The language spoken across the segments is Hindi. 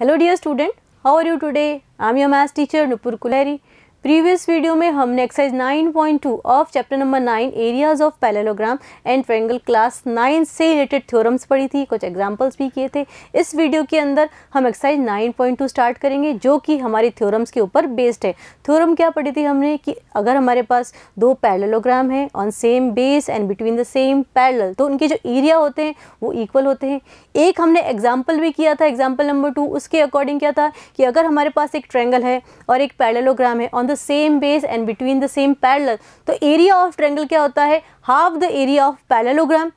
Hello dear student, how are you today? I am your maths teacher Nupur Kulhari. Previous video में हमने exercise 9.2 of chapter number 9 areas of parallelogram and triangle class 9 से रिलेटेड थ्योरम्स पढ़ी थी, कुछ एग्जांपल्स भी किए थे। इस वीडियो के अंदर हम एक्सरसाइज 9.2 स्टार्ट करेंगे जो कि हमारी थ्योरम्स के ऊपर बेस्ड है। थ्योरम क्या पढ़ी थी हमने कि अगर हमारे पास दो पैरेललोग्राम हैं on same base and between the same parallel, तो उनके जो एरिया होते हैं वो इक्वल होते हैं। एक हमने एग्जाम्पल भी किया था, एग्जाम्पल नंबर 2, उसके अकॉर्डिंग क्या था कि अगर हमारे पास एक ट्रायंगल है और एक पैरेललोग्राम है on the same base and between the same parallel, तो एरिया ऑफ ट्रायंगल क्या होता है? Half the area of parallelogram.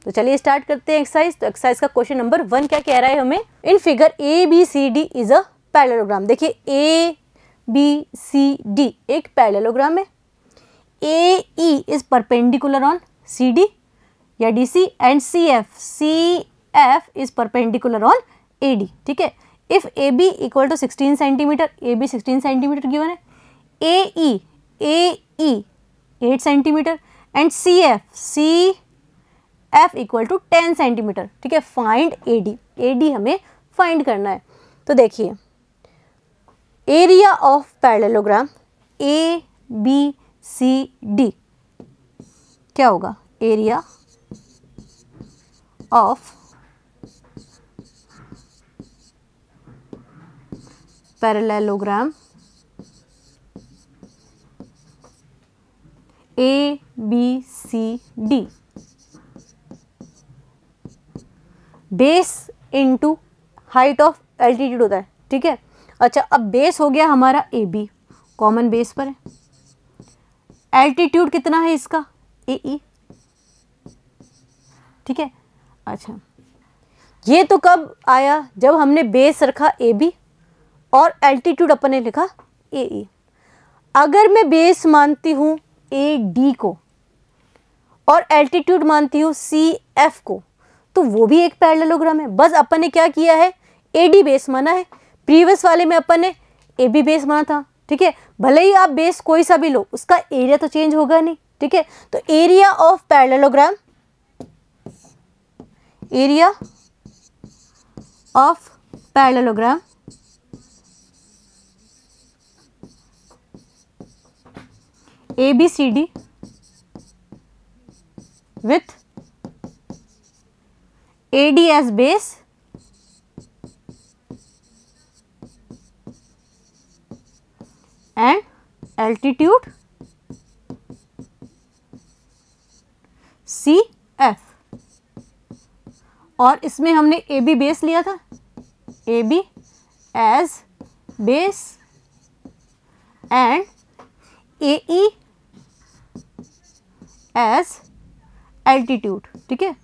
तो चलिए स्टार्ट करते हैं एक्सरसाइज। तो एक्सरसाइज का क्वेश्चन नंबर 1 क्या कह रहा है हमें? In figure ABCD is a parallelogram. देखिए ABCD एक पैरेललोग्राम है। AE is perpendicular on CD या DC and CF is perpendicular on AD। ठीक है। If AB equal to 16 centimetre, AB 16 centimetre given है, AE 8 centimetre and CF equal to 10 centimetre. ठीक है। फाइंड AD हमें फाइंड करना है। तो देखिए एरिया ऑफ पैरेललोग्राम ABCD क्या होगा? Area of parallelogram ABCD base into height of altitude होता है। ठीक है। अच्छा, अब बेस हो गया हमारा AB, कॉमन बेस पर है। एल्टीट्यूड कितना है इसका? AE। ठीक है। अच्छा, ये तो कब आया? जब हमने बेस रखा AB और एल्टीट्यूड अपन ने लिखा AE। अगर मैं बेस मानती हूँ AD को और एल्टीट्यूड मानती हूँ CF को, तो वो भी एक पैरेललोग्राम है। बस अपन ने क्या किया है? AD बेस माना है। प्रीवियस वाले में अपन ने AB बेस माना था। ठीक है। भले ही आप बेस कोई सा भी लो, उसका एरिया तो चेंज होगा नहीं। ठीक है। तो area of parallelogram, area of parallelogram ABCD with AD as base and altitude CF। और इसमें हमने AB बेस लिया था, AB as base and AE as altitude। ठीक है।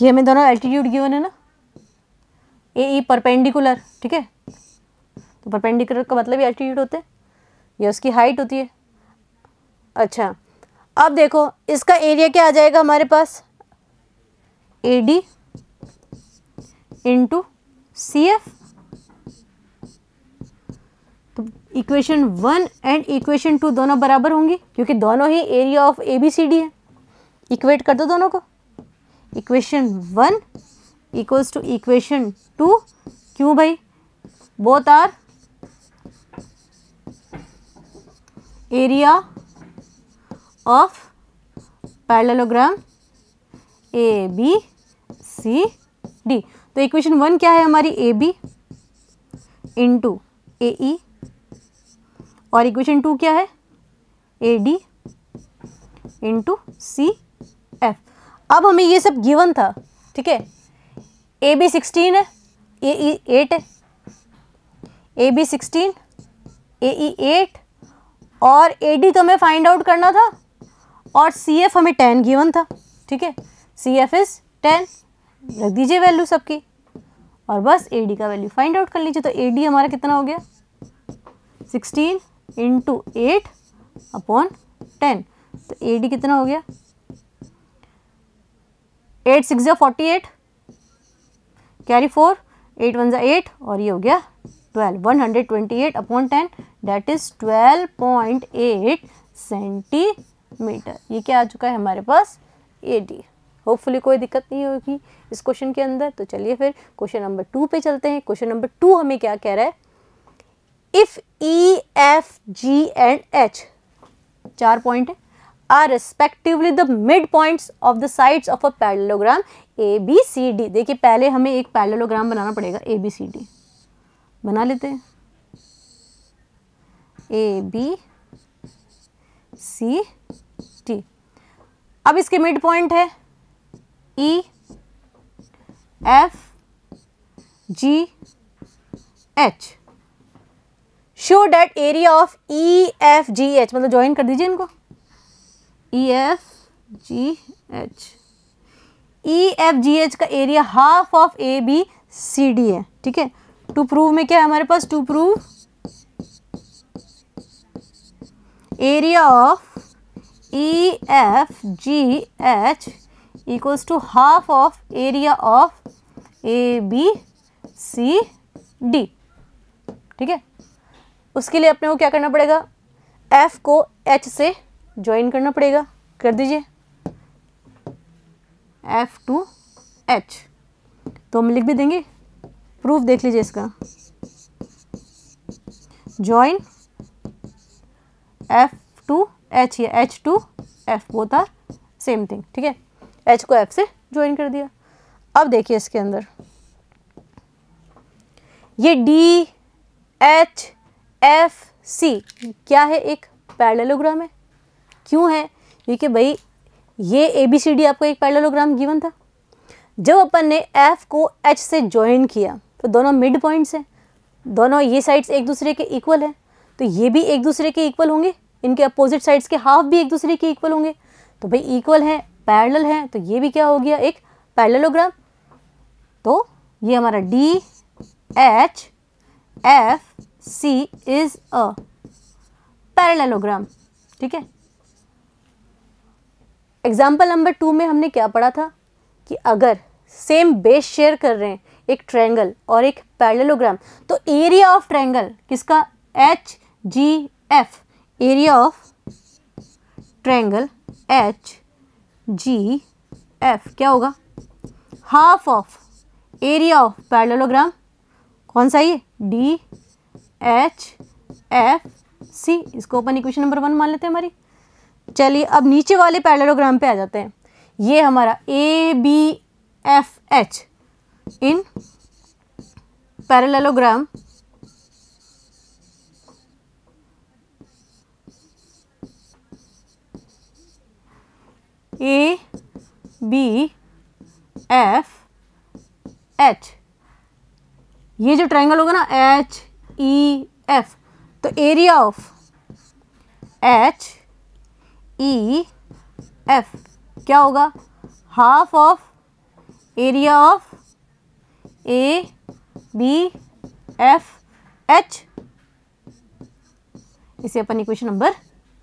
ये हमें दोनों एल्टीट्यूड गिवन है ना। AE perpendicular. ठीक है। तो परपेंडिकुलर का मतलब ही एल्टीट्यूड होते हैं, ये उसकी हाइट होती है। अच्छा, अब देखो इसका एरिया क्या आ जाएगा हमारे पास? AD into CF। तो इक्वेशन 1 एंड इक्वेशन 2 दोनों बराबर होंगी क्योंकि दोनों ही एरिया ऑफ ABCD है। इक्वेट कर दो दोनों को। Equation 1 equals to equation 2। क्यों भाई? Both are area of parallelogram ABCD। तो इक्वेशन 1 क्या है हमारी? AB इंटू AE और इक्वेशन 2 क्या है? AD into CF। अब हमें ये सब गिवन था। ठीक है। AB 16 है, AE 8 है। AB 16, AE 8 और AD तो हमें फाइंड आउट करना था और CF हमें 10 गिवन था। ठीक है। CF इज 10, रख दीजिए वैल्यू सबकी और बस AD का वैल्यू फाइंड आउट कर लीजिए। तो AD हमारा कितना हो गया? 16 इंटू 8 अपॉन 10। तो AD कितना हो गया? 8 6 48, कैरी 4, 8 1 8 और ये हो गया 12, 128 अपॉन 10 दैट इज 12.8 सेंटीमीटर। ये क्या आ चुका है हमारे पास? AD होपफुली कोई दिक्कत नहीं होगी इस क्वेश्चन के अंदर। तो चलिए फिर क्वेश्चन नंबर 2 पे चलते हैं। क्वेश्चन नंबर 2 हमें क्या कह रहा है, if E F G and H, 4 point है, are respectively the mid points of the sides of a parallelogram A B C D. देखिए पहले हमें एक पैरेललोग्राम बनाना पड़ेगा, ए बी सी डी बना लेते हैं, ए बी सी डी। अब इसके मिड पॉइंट है E F G H. Show that area of E F G H, मतलब ज्वाइन कर दीजिए इनको, E F G H. E F G H का area half of A B C D है, ठीक है। टू प्रूव में क्या है हमारे पास, to prove area of E F G H equals to half of area of A B C D, ठीक है। उसके लिए अपने को क्या करना पड़ेगा, F को H से ज्वाइन करना पड़ेगा, कर दीजिए F टू H। तो हम लिख भी देंगे, प्रूफ देख लीजिए इसका, ज्वाइन F टू H या H to F, both are same thing, ठीक है। H को F से ज्वाइन कर दिया। अब देखिए इसके अंदर ये D H F C क्या है, एक पैरेललोग्राम है। क्यों है, क्योंकि भाई ये ABCD आपको एक पैरेललोग्राम गिवन था। जब अपन ने F को H से ज्वाइन किया तो दोनों मिड पॉइंट्स हैं, दोनों ये साइड्स एक दूसरे के इक्वल हैं, तो ये भी एक दूसरे के इक्वल होंगे, इनके अपोजिट साइड्स के हाफ भी एक दूसरे के इक्वल होंगे। तो भाई इक्वल हैं, पैरेलल हैं, तो ये भी क्या हो गया, एक पैरेललोग्राम। तो ये हमारा D H F C is a parallelogram, ठीक है। एग्जाम्पल नंबर 2 में हमने क्या पढ़ा था कि अगर सेम बेस शेयर कर रहे हैं एक ट्रायंगल और एक पैरेललोग्राम, तो एरिया ऑफ ट्रायंगल किसका, H G F, area of triangle H G F क्या होगा, half of area of parallelogram, कौन सा ये, डी एच एफ सी। इसको अपन इक्वेशन नंबर 1 मान लेते हैं हमारी। चलिए अब नीचे वाले पैरेललोग्राम पे आ जाते हैं। ये हमारा A B F H in parallelogram A B F H, ये जो ट्रायंगल होगा ना एच ई एफ, तो area of H E F क्या होगा, half of area of A B F H. इसे अपन इक्वेशन नंबर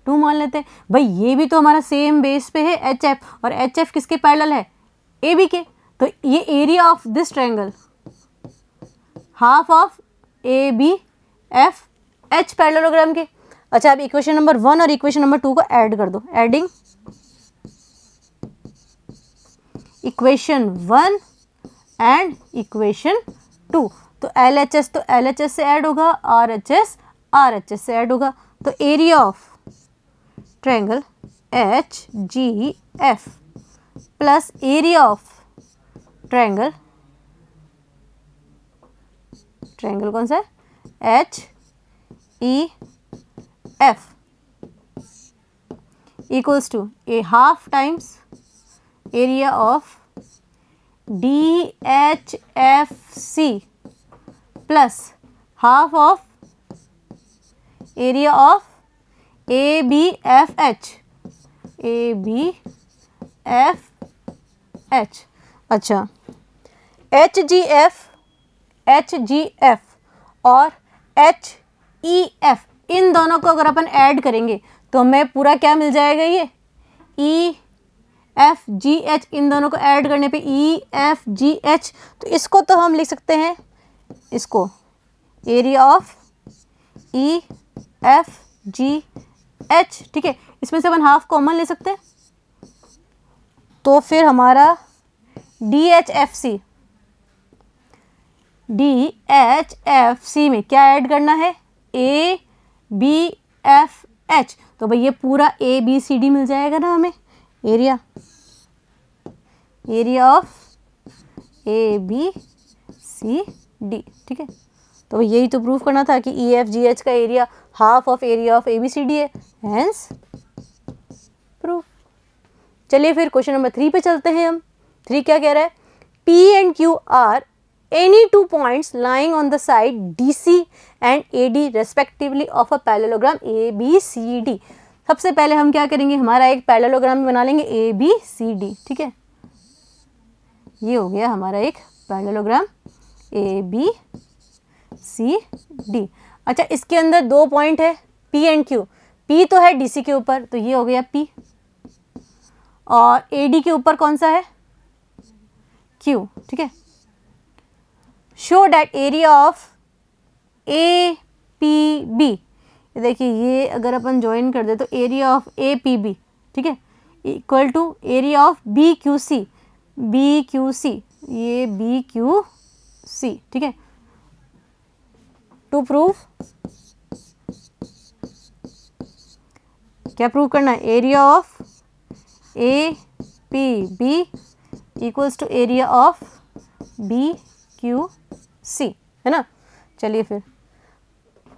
2 मान लेते हैं। भाई ये भी तो हमारा सेम बेस पे है एच एफ, और एच एफ किसके पैरेलल है, ए बी के। तो ये area of this triangle half of A B F H parallelogram के। अच्छा अब इक्वेशन नंबर 1 और इक्वेशन नंबर 2 को ऐड कर दो, एडिंग इक्वेशन 1 एंड इक्वेशन 2, तो LHS तो LHS से ऐड होगा, RHS RHS से ऐड होगा। तो area of triangle H G F plus area of triangle कौन सा है, H E F equals to a half times area of D H F C plus half of area of A B F H, A B F H. अच्छा एच जी एफ और एच ई एफ, इन दोनों को अगर अपन ऐड करेंगे तो हमें पूरा क्या मिल जाएगा, ये ई एफ जी एच, इन दोनों को ऐड करने पे ई एफ जी एच। तो इसको तो हम लिख सकते हैं, इसको area of E F G H, ठीक है। इसमें से अपन हाफ कॉमन ले सकते हैं, तो फिर हमारा DHFC में क्या ऐड करना है, ABFH। तो भाई ये पूरा ABCD मिल जाएगा ना हमें, एरिया ऑफ ABCD, ठीक है। तो यही तो प्रूफ करना था कि EFGH का area half of area of ABCD है, हेंस प्रूफ। चलिए फिर क्वेश्चन नंबर 3 पे चलते हैं हम। 3 क्या कह रहा है, P and Q are any two points lying on the side DC and AD respectively of a parallelogram ABCD। सबसे पहले हम क्या करेंगे, हमारा एक पैरेललोग्राम बना लेंगे ABCD, ठीक है। ये हो गया हमारा एक पैरेललोग्राम ABCD। अच्छा, इसके अंदर 2 पॉइंट है P एंड Q। P तो है DC के ऊपर, तो ये हो गया P, और AD के ऊपर कौन सा है, Q, ठीक है। Show that area of APB, देखिए ये अगर अपन ज्वाइन कर दे तो एरिया ऑफ APB, ठीक है, equal to area of BQC, ये BQC, ठीक है। टू प्रूव, क्या प्रूव करना है, area of APB equals to area of BQC, है ना। चलिए फिर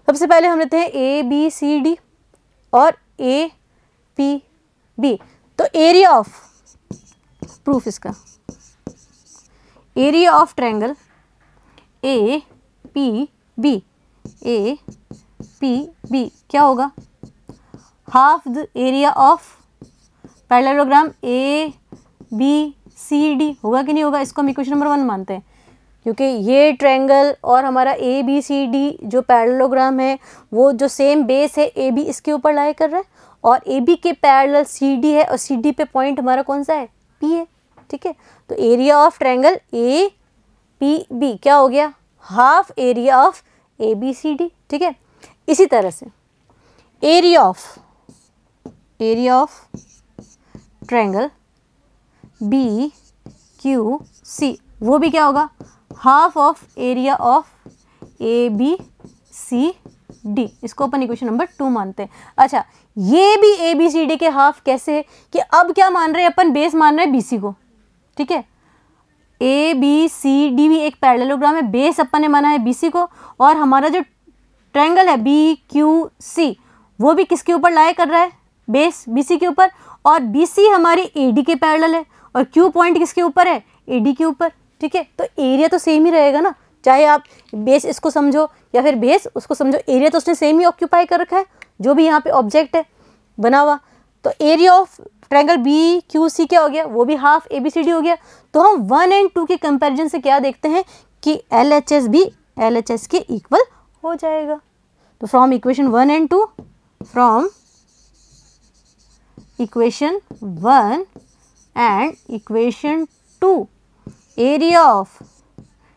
सबसे पहले हम लेते हैं ABCD और APB। तो एरिया ऑफ, प्रूफ इसका, एरिया ऑफ ट्रायंगल APB क्या होगा, half the area of parallelogram ABCD, होगा कि नहीं होगा। इसको हम इक्वेशन नंबर 1 मानते हैं, क्योंकि ये ट्रायंगल और हमारा ABCD जो पैरेललोग्राम है वो जो सेम बेस है AB इसके ऊपर लाई कर रहा है, और AB के पैरेलल CD है, और CD पे पॉइंट हमारा कौन सा है, P है, ठीक है। तो एरिया ऑफ ट्रायंगल APB क्या हो गया, हाफ एरिया ऑफ ABCD, ठीक है। इसी तरह से एरिया ऑफ ट्रायंगल BQC वो भी क्या होगा, half of area of ABCD। इसको अपन इक्वेशन नंबर 2 मानते हैं। अच्छा, ये भी ABCD के हाफ कैसे है कि अब क्या मान रहे हैं अपन, बेस मान रहे हैं BC को, ठीक है। ABCD भी एक पैरेललोग्राम है, बेस अपन ने माना है BC को, और हमारा जो ट्रायंगल है BQC वो भी किसके ऊपर लाई कर रहा है, बेस BC के ऊपर, और BC हमारी AD के पैरेलल है, और Q पॉइंट किसके ऊपर है, AD के ऊपर, ठीक है। तो एरिया तो सेम ही रहेगा ना, चाहे आप बेस इसको समझो या फिर बेस उसको समझो, एरिया तो उसने सेम ही ऑक्यूपाई कर रखा है, जो भी यहाँ पे ऑब्जेक्ट है बना हुआ। तो एरिया ऑफ ट्रायंगल BQC क्या हो गया, वो भी हाफ ABCD हो गया। तो हम 1 और 2 के कंपैरिजन से क्या देखते हैं कि LHS भी LHS के इक्वल हो जाएगा। तो फ्रॉम इक्वेशन 1 और 2, from equation 1 and equation 2, area of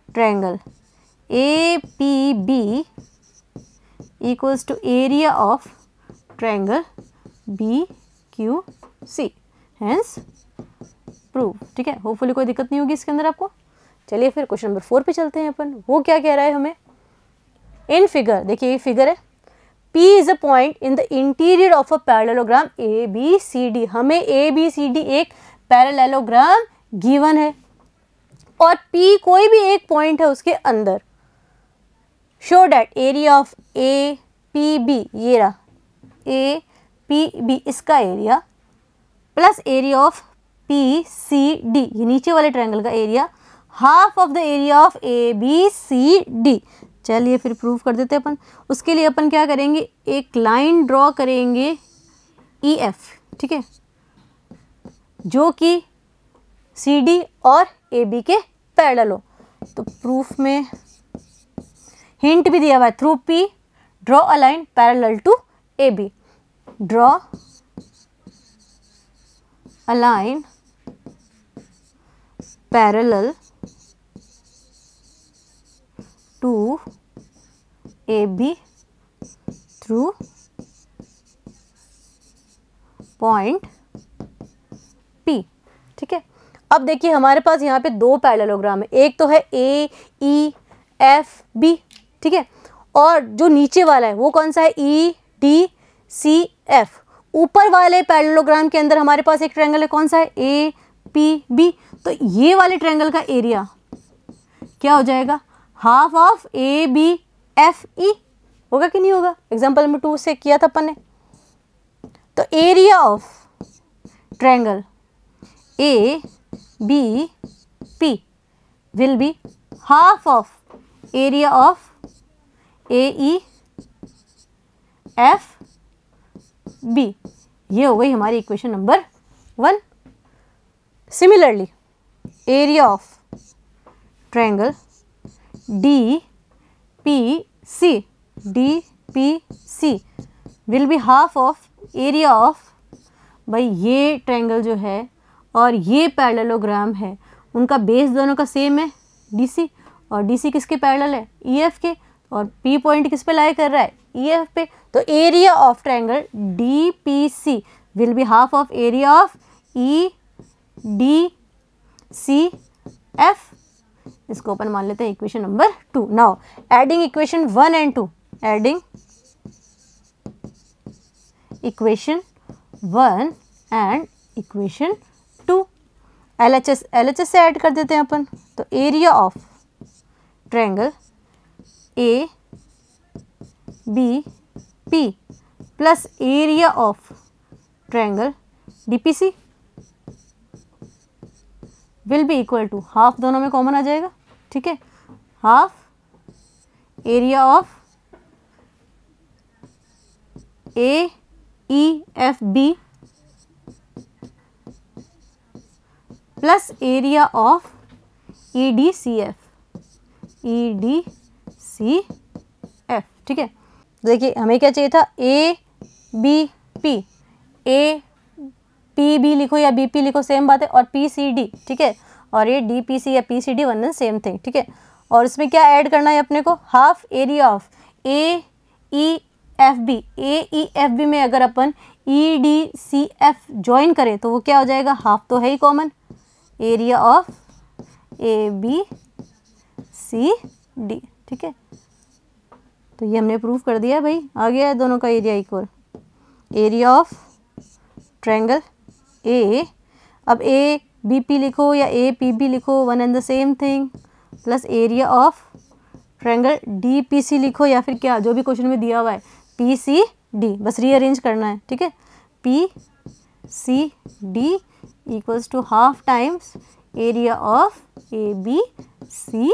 triangle APB equals to area of triangle BQC, hence prove, ठीक है। होपफुली कोई दिक्कत नहीं होगी इसके अंदर आपको। चलिए फिर क्वेश्चन नंबर 4 पे चलते हैं अपन। वो क्या कह रहा है हमें, इन फिगर, देखिए ये फिगर है, P is a point in the interior of a parallelogram ABCD। हमें ABCD एक पैरेललोग्राम गिवन है, और P कोई भी एक पॉइंट है उसके अंदर। Show that area of APB, ये रहा APB, इसका area plus area of PCD, ये नीचे वाले ट्रायंगल का area, half of the area of ABCD। चलिए फिर प्रूव कर देते हैं अपन। उसके लिए अपन क्या करेंगे, एक लाइन ड्रॉ करेंगे EF, ठीक है, जो कि CD और AB के पैरेलल हो। तो प्रूफ में हिंट भी दिया हुआ है, through P draw a line parallel to AB, draw a line parallel to AB through point P, ठीक है। अब देखिए हमारे पास यहाँ पे दो पैरेललोग्राम है, एक तो है ए ई एफ बी, ठीक है, और जो नीचे वाला है वो कौन सा है, ई डी सी एफ। ऊपर वाले पैरेललोग्राम के अंदर हमारे पास एक ट्रायंगल है, कौन सा है, ए पी बी। तो ये वाले ट्रायंगल का एरिया क्या हो जाएगा, half of A B F E, होगा कि नहीं होगा, एग्जाम्पल नंबर 2 से किया था अपन ने। तो area of triangle A B P will be half of area of A E F B. ये हो गई हमारी equation number 1। Similarly area of triangle D P C will be half of area of, भाई ये ट्रायंगल जो है और ये पैरेललोग्राम है उनका बेस दोनों का सेम है DC, और DC किसके पैरेलल है, EF के, और P पॉइंट किस पे लाई कर रहा है, EF पे। तो area of triangle DPC will be half of area of EDCF। इसको अपन मान लेते हैं equation number 2। Now adding equation 1 and 2, adding equation 1 and equation 2, LHS से ऐड कर देते हैं अपन। तो area of triangle A B P plus area of triangle DPC will be equal to, half दोनों में कॉमन आ जाएगा, ठीक है, half area of A E F B plus area of EDCF, ठीक है। देखिए हमें क्या चाहिए था, A B P, A P B लिखो या बी पी लिखो सेम बात है, और पी सी डी, ठीक है, और ये डी पी सी या P C D one and same thing, ठीक है। और इसमें क्या ऐड करना है अपने को, half area of A E F B. A E F B में अगर अपन E D C F join करें तो वो क्या हो जाएगा, हाफ तो है ही common, area of A B C D, ठीक है। तो ये हमने प्रूव कर दिया भाई, आ गया है दोनों का area equal. Area of triangle A, अब ए बी पी लिखो या ए पी बी लिखो, one and the same thing, plus area of triangle D P C लिखो, या फिर क्या जो भी क्वेश्चन में दिया हुआ है पी सी डी, बस रीअरेंज करना है, ठीक है। P C D equals to half times area of A B C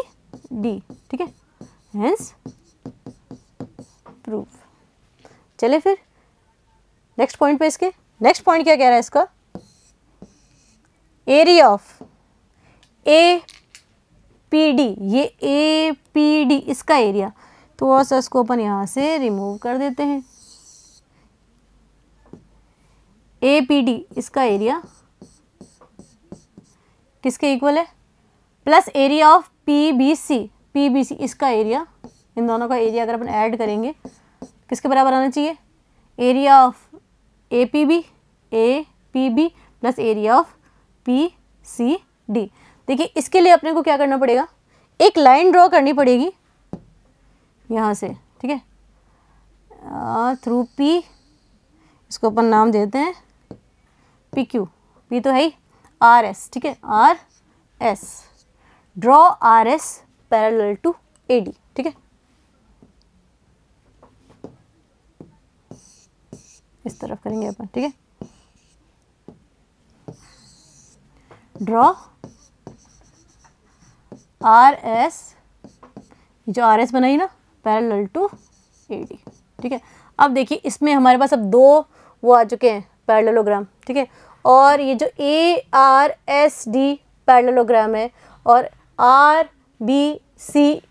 D, ठीक है, हेंस प्रूफ। चले फिर नेक्स्ट पॉइंट पे, इसके नेक्स्ट पॉइंट क्या कह रहा है इसका, area of A P D, ये ए पी डी इसका एरिया, तो सा इसको अपन यहाँ से रिमूव कर देते हैं। ए पी डी इसका एरिया किसके इक्वल है, plus area of P B C इसका एरिया, इन दोनों का एरिया अगर अपन ऐड करेंगे किसके बराबर आना चाहिए, area of A P B plus area of P C D. देखिए इसके लिए अपने को क्या करना पड़ेगा, एक लाइन ड्रॉ करनी पड़ेगी यहाँ से, ठीक है, थ्रू पी, इसको अपन नाम देते हैं पी क्यू, पी तो है ही, आर एस, ठीक है, R S, draw R S parallel to A D, ठीक है। इस तरफ करेंगे अपन, ठीक है, ड्रॉ आर एस, जो आर एस बनाई ना पैरेलल टू ए डी, ठीक है। अब देखिए इसमें हमारे पास अब दो वो आ चुके हैं पैरेललोग्राम, ठीक है, और ये जो ए आर एस डी पैरेललोग्राम है और आर बी सी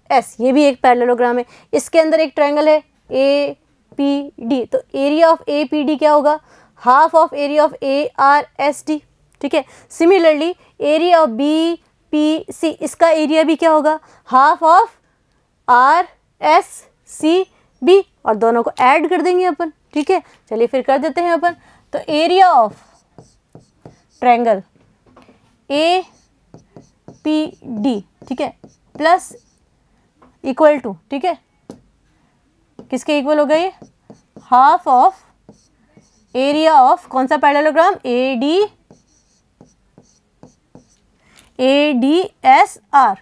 एस ये भी एक पैरेललोग्राम है, इसके अंदर एक ट्रायंगल है ए पी डी, तो area of A P D क्या होगा, half of area of A R S D, ठीक है। Similarly area of B P C, इसका एरिया भी क्या होगा, half of R S C B, और दोनों को ऐड कर देंगे अपन, ठीक है। चलिए फिर कर देते हैं अपन। तो area of triangle A P D, ठीक है, प्लस इक्वल टू, ठीक है, किसके इक्वल हो गई, हाफ ऑफ एरिया ऑफ कौन सा पैरेललोग्राम, ADSR।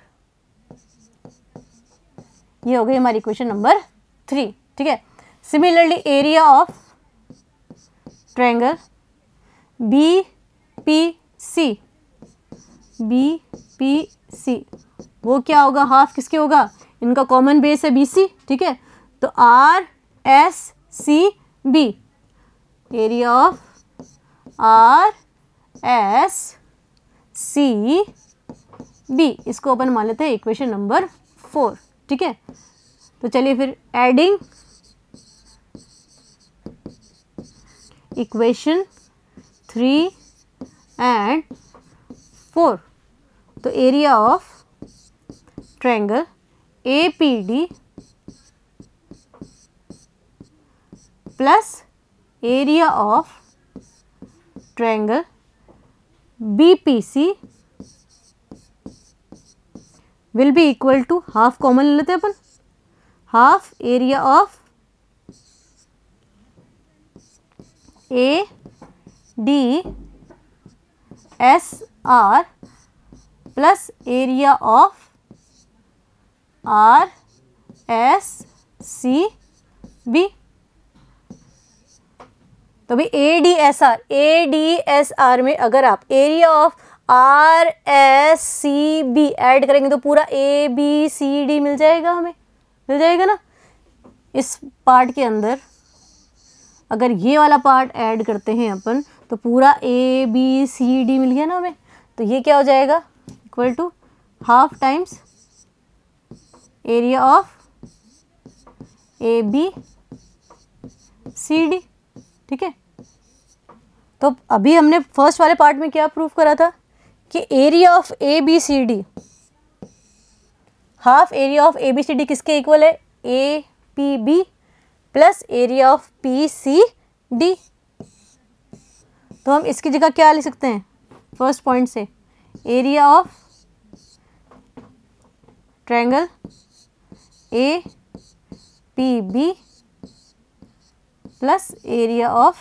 ये हो गई हमारी क्वेश्चन नंबर 3, ठीक है। Similarly area of triangle BPC, वो क्या होगा, हाफ किसके होगा, इनका कॉमन बेस है BC, ठीक है, तो RSCB, एरिया ऑफ RSCB, इसको अपन मान लेते हैं इक्वेशन नंबर 4, ठीक है। तो चलिए फिर एडिंग इक्वेशन 3 एंड 4, तो area of triangle APD plus area of triangle BPC will be equal to, half common ले लेते हैं अपन, half area of ADSR plus area of RSCB। तो भाई ADSR में अगर आप एरिया ऑफ RSCB ऐड करेंगे तो पूरा ABCD मिल जाएगा, हमें मिल जाएगा ना। इस पार्ट के अंदर अगर ये वाला पार्ट ऐड करते हैं अपन तो पूरा ABCD मिल गया ना हमें। तो ये क्या हो जाएगा, equal to half times area of ABCD, ठीक है। तो अभी हमने फर्स्ट वाले पार्ट में क्या प्रूफ करा था कि area of ABCD, half area of ABCD किसके इक्वल है, APB plus area of PCD। तो हम इसकी जगह क्या लिख सकते हैं, फर्स्ट पॉइंट से area of triangle APB plus area of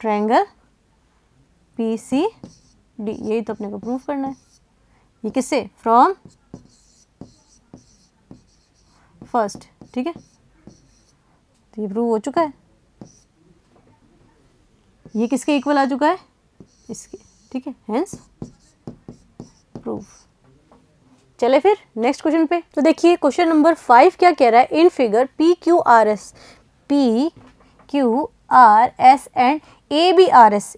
triangle PCD, यही तो अपने को प्रूफ करना है। ये किससे, फ्रॉम फर्स्ट, ठीक है। तो ये प्रूव हो चुका है, ये किसके इक्वल आ चुका है, इसके, ठीक है, हेंस प्रूफ। चले फिर नेक्स्ट क्वेश्चन पे। तो देखिए क्वेश्चन नंबर 5 क्या कह रहा है, in figure PQRS and ABRS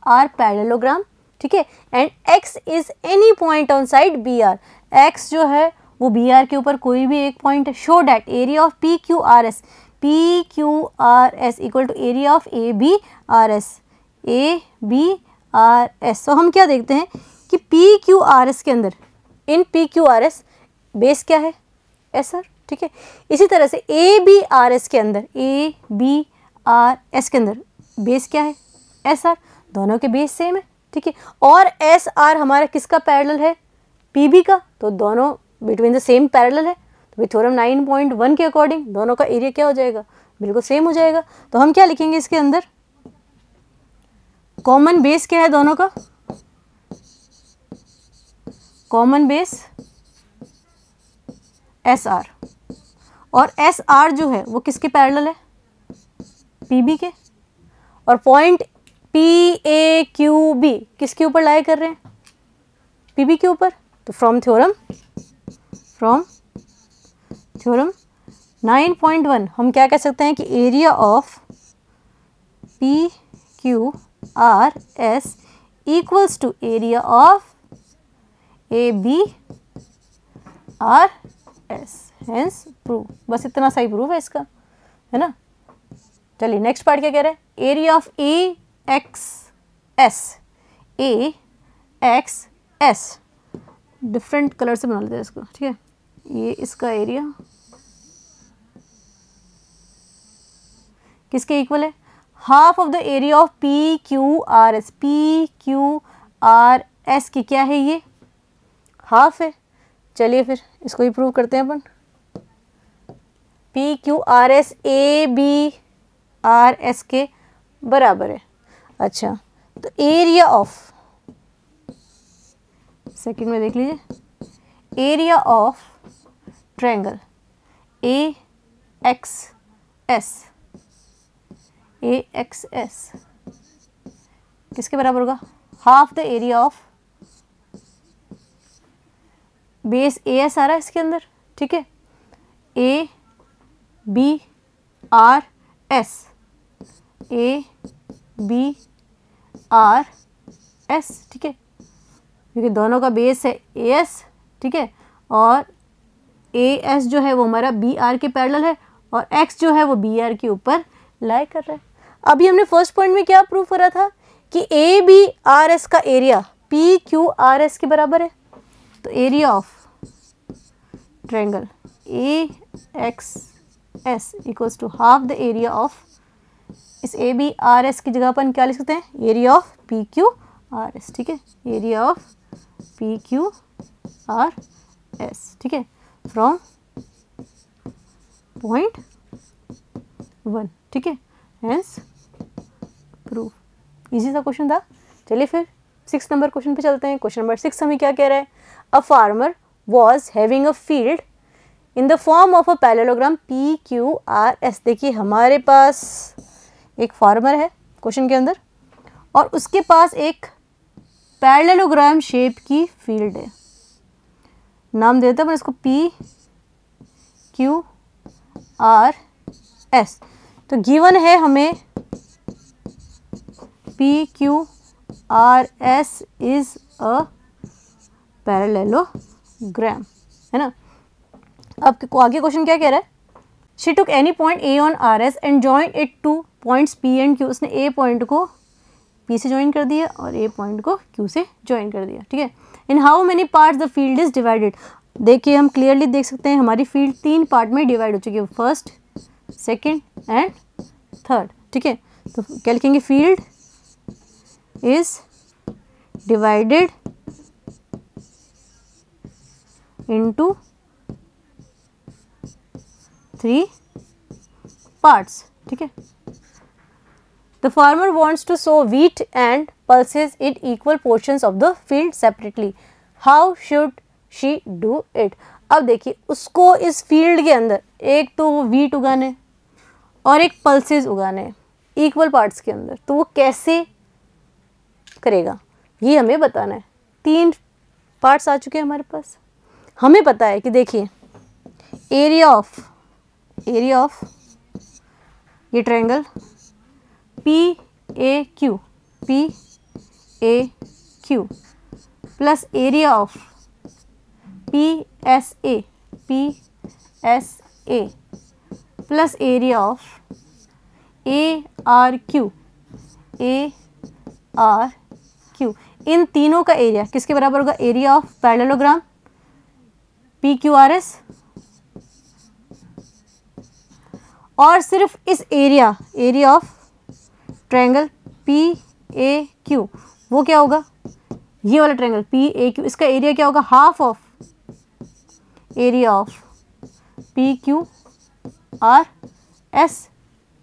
are parallelogram, ठीक है, and X is any point on side BR, X जो है वो BR के ऊपर कोई भी एक पॉइंट है। Show that area of PQRS equal to area of ABRS। तो हम क्या देखते हैं कि PQRS के अंदर, इन PQRS बेस क्या है, SR, ठीक है। इसी तरह से ABRS के अंदर, ABRS के अंदर बेस क्या है, SR, दोनों के बेस सेम है, ठीक है। और SR हमारा किसका पैरेलल है, PB का, तो दोनों बिटवीन द सेम पैरेलल है। तो थ्योरम 9.1 के अकॉर्डिंग दोनों का एरिया क्या हो जाएगा, बिल्कुल सेम हो जाएगा। तो हम क्या लिखेंगे इसके अंदर, कॉमन बेस क्या है दोनों का, कॉमन बेस SR, और SR जो है वो किसके पैरेलल है, PB के। और पॉइंट PAQB किसके ऊपर लाई कर रहे हैं, PB के ऊपर। तो फ्रॉम थ्योरम 9.1 हम क्या कह सकते हैं कि area of PQRS equals to area of ABRS, hence prove. बस इतना सही प्रूफ है इसका, है ना। चलिए नेक्स्ट पार्ट क्या कह रहा है, area of AXS different colour से बना लेते हैं इसको, ठीक है। ये इसका एरिया किसके इक्वल है, half of the area of P Q R S, P Q R S की क्या है ये, हाफ है। चलिए फिर इसको ही प्रूव करते हैं अपन। P Q R S A B R S के बराबर है। अच्छा, तो एरिया ऑफ, सेकंड में देख लीजिए, area of triangle A X S, A X S किसके बराबर होगा, half the area of base A S आ रहा है इसके अंदर, ठीक है, A B R S, A B R S, ठीक है, क्योंकि दोनों का बेस है ए एस, ठीक है, और ए एस जो है वो हमारा बी आर के पैरेलल है और एक्स जो है वो बी आर के ऊपर लाई कर रहा है। अभी हमने फर्स्ट पॉइंट में क्या प्रूव करा था कि ए बी आर एस का area P Q R S के बराबर है। तो area of triangle A X S equals to half the area of, इस ए बी आर एस की जगह अपन क्या लिख सकते हैं, area of P Q R S, ठीक है, area of P Q R S, ठीक है, फ्रॉम पॉइंट 1, ठीक है, हेंस प्रूफ। इजी सा क्वेश्चन था। चलिए फिर 6 नंबर क्वेश्चन पे चलते हैं। क्वेश्चन नंबर 6 हमें क्या कह रहा है, a farmer was having a field in the form of a parallelogram P Q R S. देखिए हमारे पास एक फार्मर है क्वेश्चन के अंदर और उसके पास एक पैरेललोग्राम शेप की फील्ड है, नाम देते हैं इसको पी क्यू आर एस। तो गिवन है हमें P Q R S is a parallelogram, है ना। अब आगे क्वेश्चन क्या कह रहा है, she took any point A on R S and join it two points P and Q. उसने ए पॉइंट को पी से ज्वाइन कर दिया और ए पॉइंट को क्यू से ज्वाइन कर दिया, ठीक है। In how many parts the field is divided. देखिए हम क्लियरली देख सकते हैं हमारी फील्ड 3 पार्ट में डिवाइड हो चुकी है, फर्स्ट, सेकंड एंड थर्ड, ठीक है। तो क्या लिखेंगे, field is divided into 3 parts, ठीक है। The farmer wants to sow wheat and pulses it equal portions of the field separately. How should she do it? अब देखिए उसको इस फील्ड के अंदर एक तो वो वीट उगाने और एक पल्सेस उगाने इक्वल पार्ट्स के अंदर, तो वो कैसे करेगा ये हमें बताना है। 3 पार्ट्स आ चुके हैं हमारे पास। हमें पता है कि देखिए एरिया ऑफ ये triangle P A Q plus area of P S A plus area of A R Q इन तीनों का एरिया किसके बराबर होगा, area of parallelogram P Q R S. और सिर्फ इस area of triangle P A Q, वो क्या होगा, ये वाला ट्रायंगल पी ए क्यू, इसका एरिया क्या होगा, half of area of P Q R S.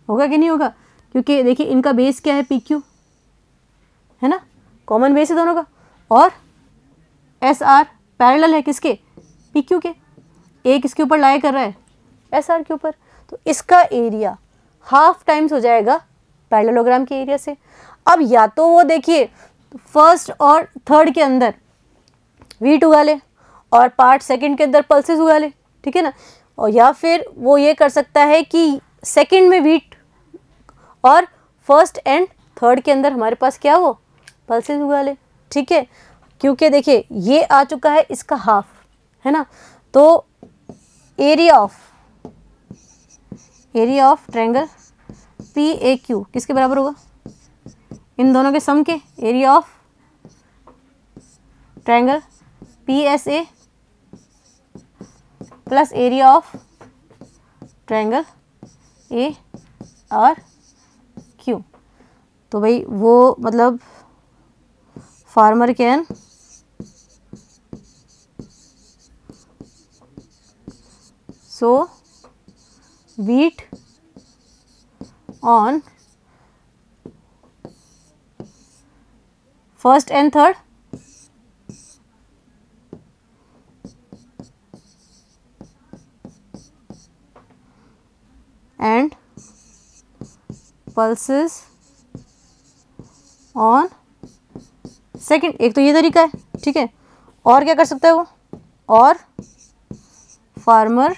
होगा कि नहीं होगा, क्योंकि देखिए इनका बेस क्या है, पी क्यू है ना, कॉमन बेस है दोनों का, और एस आर पैरेलल है किसके, पी क्यू के। ए किसके ऊपर लाई कर रहा है, एस आर के ऊपर। तो इसका एरिया हाफ टाइम्स हो जाएगा पैरेललोग्राम के एरिया से। अब या तो वो देखिए फर्स्ट और थर्ड के अंदर वीट उगा ले और पार्ट सेकंड के अंदर पल्सेस उगा ले, ठीक है ना, और या फिर वो ये कर सकता है कि सेकंड में वीट और फर्स्ट एंड थर्ड के अंदर हमारे पास क्या वो पल्सेस उगा ले, ठीक है। क्योंकि देखिए ये आ चुका है इसका हाफ, है ना, तो area of triangle P A Q किसके बराबर होगा, इन दोनों के सम के, area of triangle P S A plus area of triangle A R Q. तो भाई वो मतलब farmer can so wheat on first and third and pulses on second। एक तो ये तरीका है, ठीक है। और क्या कर सकता है वो, और farmer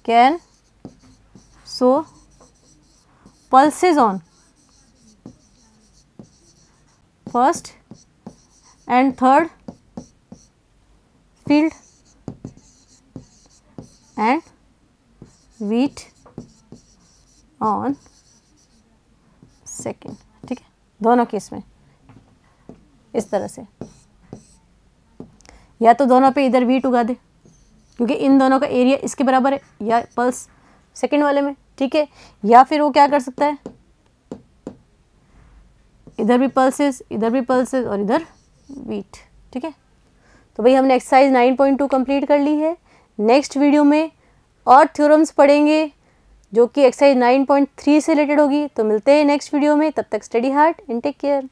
can so pulses on first and third field and wheat on second, ठीक है। दोनों केस में इस तरह से, या तो दोनों पे इधर wheat उगा दे क्योंकि इन दोनों का एरिया इसके बराबर है, या पल्स सेकंड वाले में, ठीक है। या फिर वो क्या कर सकता है, इधर भी पल्सेस, इधर भी पल्सेस और इधर वीट, ठीक है। तो भाई हमने एक्सरसाइज 9.2 कंप्लीट कर ली है। नेक्स्ट वीडियो में और थ्योरम्स पढ़ेंगे जो कि एक्सरसाइज 9.3 से रिलेटेड होगी। तो मिलते हैं नेक्स्ट वीडियो में, तब तक study hard and take care.